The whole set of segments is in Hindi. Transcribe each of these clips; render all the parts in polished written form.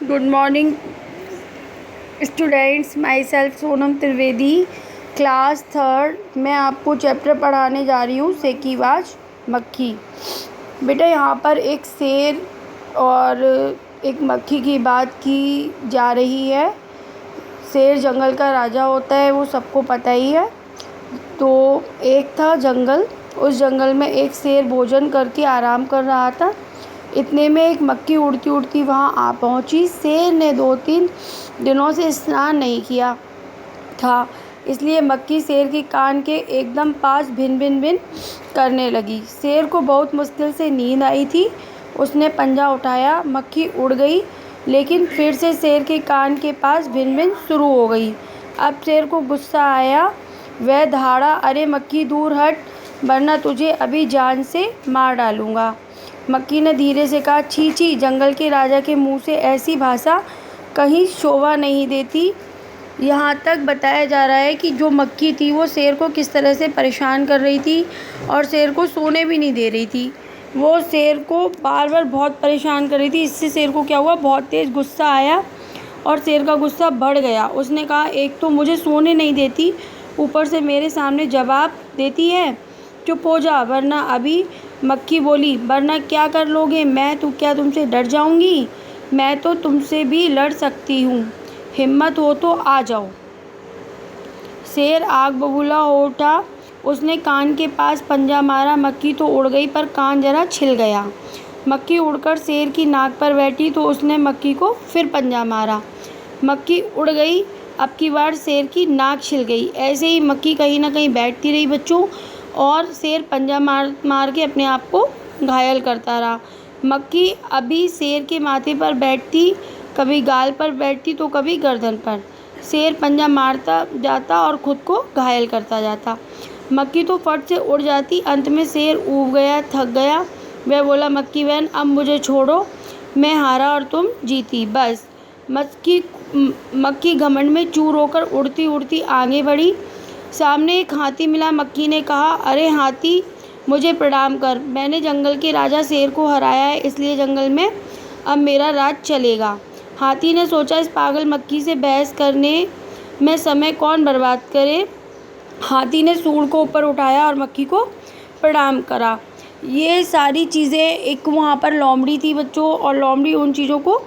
Good morning students, my self Sonam Trivedi, class third. मैं आपको चैप्टर पढ़ाने जा रही हूँ सेकीवाज मक्खी। बेटा यहाँ पर एक शेर और एक मक्खी की बात की जा रही है। शेर जंगल का राजा होता है, वो सबको पता ही है। तो एक था जंगल, उस जंगल में एक शेर भोजन करके आराम कर रहा था। इतने में एक मक्खी उड़ती उड़ती वहाँ आ पहुँची। शेर ने 2-3 दिनों से स्नान नहीं किया था, इसलिए मक्खी शेर के कान के एकदम पास भिन भिन भिन करने लगी। शेर को बहुत मुश्किल से नींद आई थी। उसने पंजा उठाया, मक्खी उड़ गई, लेकिन फिर से शेर के कान के पास भिन भिन शुरू हो गई। अब शेर को गुस्सा आया। वह दहाड़ा, अरे मक्खी दूर हट, वरना तुझे अभी जान से मार डालूँगा। मक्खी ने धीरे से कहा, छी छी, जंगल के राजा के मुंह से ऐसी भाषा कहीं शोभा नहीं देती। यहाँ तक बताया जा रहा है कि जो मक्खी थी वो शेर को किस तरह से परेशान कर रही थी और शेर को सोने भी नहीं दे रही थी। वो शेर को बार बार बहुत परेशान कर रही थी। इससे शेर को क्या हुआ, बहुत तेज़ गुस्सा आया और शेर का गुस्सा बढ़ गया। उसने कहा, एक तो मुझे सोने नहीं देती, ऊपर से मेरे सामने जवाब देती है, चुप हो जा वरना अभी। मक्खी बोली, वरना क्या कर लोगे? मैं तो क्या तुमसे डर जाऊंगी? मैं तो तुमसे भी लड़ सकती हूँ, हिम्मत हो तो आ जाओ। शेर आग बबूला हो उठा। उसने कान के पास पंजा मारा। मक्खी तो उड़ गई, पर कान जरा छिल गया। मक्खी उड़कर शेर की नाक पर बैठी तो उसने मक्खी को फिर पंजा मारा। मक्खी उड़ गई, अब की बार शेर की नाक छिल गई। ऐसे ही मक्खी कहीं ना कहीं बैठती रही बच्चों, और शेर पंजा मार मार के अपने आप को घायल करता रहा। मक्खी अभी शेर के माथे पर बैठती, कभी गाल पर बैठती तो कभी गर्दन पर। शेर पंजा मारता जाता और ख़ुद को घायल करता जाता। मक्खी तो फट से उड़ जाती। अंत में शेर ऊब गया, थक गया। वह बोला, मक्खी बहन, अब मुझे छोड़ो, मैं हारा और तुम जीती, बस। मक्खी घमंड में चूर होकर उड़ती उड़ती आगे बढ़ी। सामने एक हाथी मिला। मक्खी ने कहा, अरे हाथी, मुझे प्रणाम कर। मैंने जंगल के राजा शेर को हराया है, इसलिए जंगल में अब मेरा राज चलेगा। हाथी ने सोचा, इस पागल मक्खी से बहस करने में समय कौन बर्बाद करे। हाथी ने सूंड को ऊपर उठाया और मक्खी को प्रणाम करा। ये सारी चीज़ें, एक वहाँ पर लोमड़ी थी बच्चों, और लोमड़ी उन चीज़ों को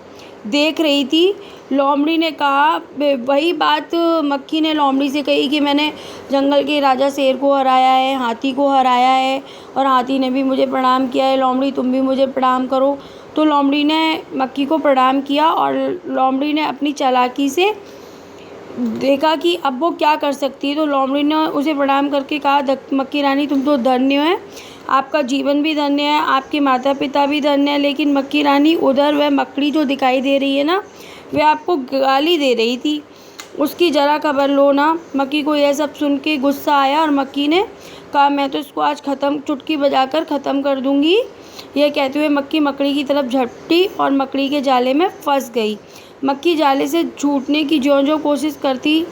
देख रही थी। लोमड़ी ने कहा, वही बात मक्खी ने लोमड़ी से कही कि मैंने जंगल के राजा शेर को हराया है, हाथी को हराया है, और हाथी ने भी मुझे प्रणाम किया है। लोमड़ी, तुम भी मुझे प्रणाम करो। तो लोमड़ी ने मक्खी को प्रणाम किया, और लोमड़ी ने अपनी चालाकी से देखा कि अब वो क्या कर सकती है। तो लोमड़ी ने उसे प्रणाम करके कहा, मक्खी रानी, तुम तो धन्य है, आपका जीवन भी धन्य है, आपके माता पिता भी धन्य है। लेकिन मक्खी रानी, उधर वह मकड़ी जो दिखाई दे रही है ना, वह आपको गाली दे रही थी, उसकी ज़रा खबर लो ना। मक्खी को यह सब सुन के गुस्सा आया, और मक्खी ने कहा, मैं तो इसको आज चुटकी बजाकर ख़त्म कर दूँगी। यह कहते हुए मक्खी मकड़ी की तरफ झपटी और मकड़ी के जाले में फंस गई। मक्खी जाले से छूटने की ज्यों-ज्यों कोशिश करती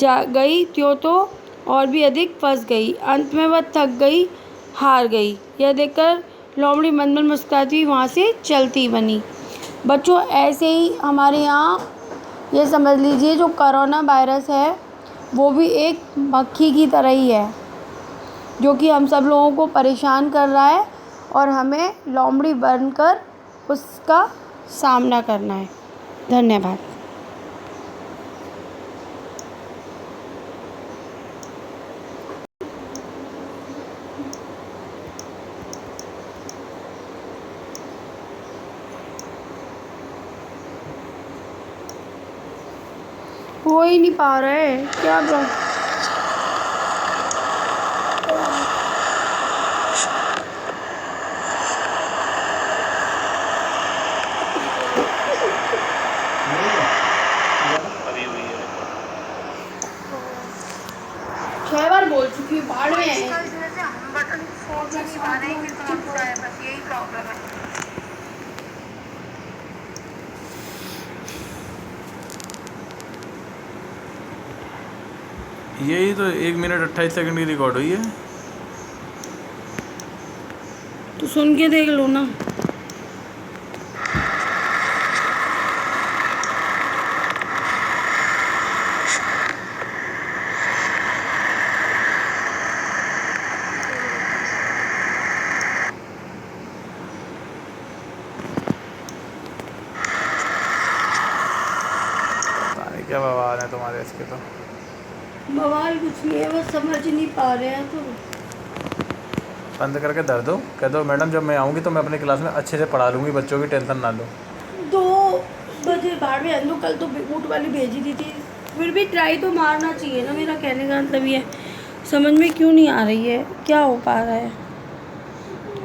जा गई, त्यों तो और भी अधिक फंस गई। अंत में वह थक गई, हार गई। यह देखकर लोमड़ी मन मन मुस्कुराती हुई वहाँ से चलती बनी। बच्चों, ऐसे ही हमारे यहाँ ये समझ लीजिए, जो कोरोना वायरस है वो भी एक मक्खी की तरह ही है, जो कि हम सब लोगों को परेशान कर रहा है, और हमें लोमड़ी बनकर उसका सामना करना है। धन्यवाद। हो ही नहीं पा रहा है, क्या अभी हुई है। 6 बार बोल चुकी हूँ, बाढ़ में है। हम बटन फोड़ नहीं पा रहे हैं कि कौन सा है, बस यही प्रॉब्लम है। यही तो 1 मिनट 28 सेकंड की रिकॉर्ड हुई है। तो सुन के देख लो ना। क्या बवाल है तुम्हारे इसके तो। बवाल कुछ नहीं है, बस समझ नहीं पा रहे हैं तो। बंद करके धर दो, कह दो मैडम जब मैं आऊँगी तो मैं अपनी क्लास में अच्छे से पढ़ा लूँगी, बच्चों की टेंशन ना लो। 2 बजे बाहर में अंदर, कल तो ऊट वाली भेजी दी थी, फिर भी ट्राई तो मारना चाहिए ना। मेरा कहने का मतलब ये समझ में क्यों नहीं आ रही है, क्या हो पा रहा है।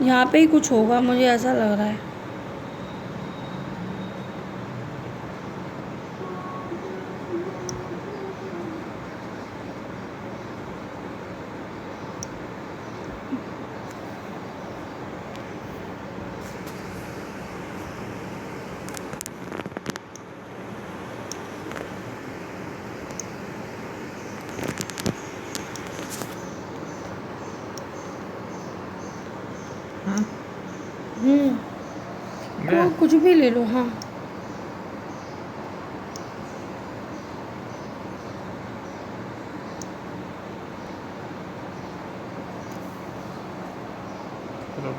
यहाँ पे ही कुछ होगा, मुझे ऐसा लग रहा है। गए? कुछ भी ले लो। हाँ, चलो,